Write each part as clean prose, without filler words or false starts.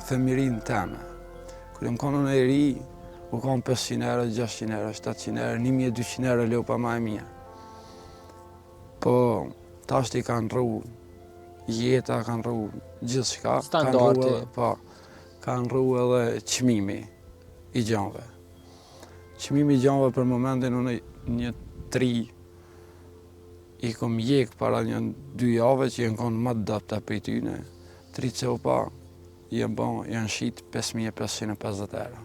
femirin teme. Kër jam konë në e ri, u konë 500 euro, 600 euro, 700 euro, 1200 euro lopa ma e mija. Po, tash i kanë rru jeta, kanë rru gjithë shka. Standardi. Kanë rru edhe qmimi i gjanve. Qmimi i gjanve për momentin unë një 3 i kom jek para një 2 jave që jenë konë më të dapta për i tyne. 3 copa janë shit 5550 euro.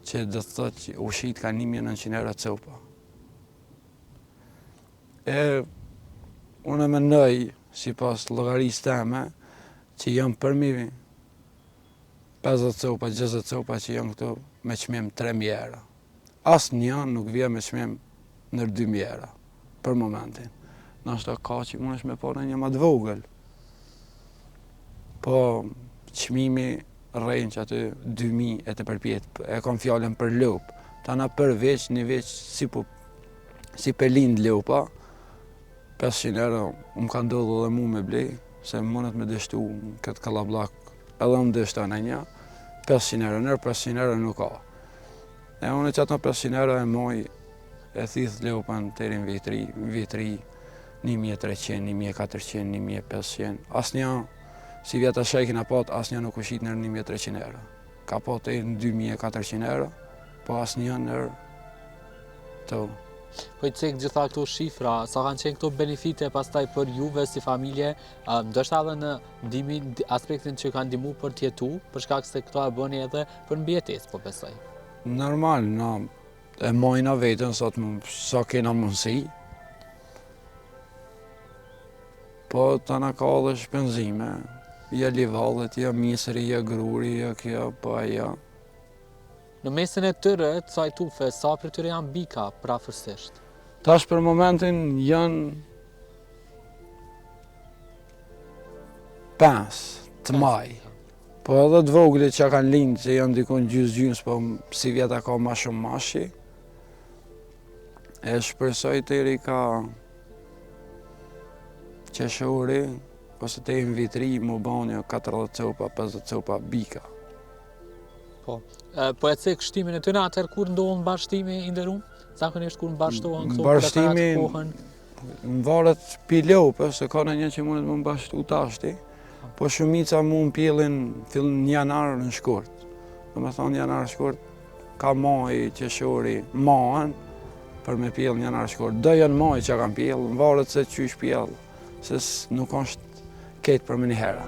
Që dhe të thot që u shit ka 1900 euro copa. Unë mendoj, si pas llogarisë teme, që janë përmi 50 copa, 60 copa që janë këtu me çmim 3000 euro. Asë një nuk vje me çmim nër 2000 euro, për momentin. Nashta ka që mund është me po në një më të vogël. Po, çmimi rrejnë që aty 2000 e të përpjet, e kom fjallën për lop. Tana për veç, një veç si për lind lopa, 500 euro më ka ndodhë dhe mu me blej, se mundet me dështu këtë kalablak, edhe më dështu në një, 500 euro, nërë 500 euro nuk ka. E unë që ato 500 euro e moj, e thith lopën të erin vitri, 1300, 1400, 1500, asë një, si vjeta shejkin a pot, asë një nuk u shit nërë 1300 euro. Ka pot e në 2400 euro, po asë një nërë të. Po i cek gjitha këto shifra, sa kanë qenë këto benefite pastaj për juve si familje, ndoshta edhe në aspektin që kanë ndihmu për t'jetu, për shkak se këto e bëni edhe për mbijetesë, po besoj. Normal, e mojna vetën sa kena mundësi, po të na ka dhe shpenzime, ja livallet, ja misëri, ja gruri, ja kjo, po aja. Në mesin e tyre, të saj tufe, sa për tyre janë bika, prafërsisht? Tash për momentin janë 5 të maj. Po edhe të vogli që kanë lindë, që janë dikon gjys, po si vjeta ka ma shumë mashi. E shpresoj të eri ka qeshori, ose të im vitri, mu banjo 40 copa, 50 copa bika. Po e cek shtimin e të në atër kur ndohën bashkëtimi i nderuar? Zakonisht kur mbashtohen këto preparat kohën? Në varet pi lopë, se ka në një që mundet më mbashtu tashti, po shumica mu në pjellin fillin janar në shkurt. Dhe me thonë janar shkurt, ka maj qeshori maën për me pjell një janar shkurt. Do janë maj që kanë pjell, në varet se qysh pjell, se nuk është ketë për më një hera.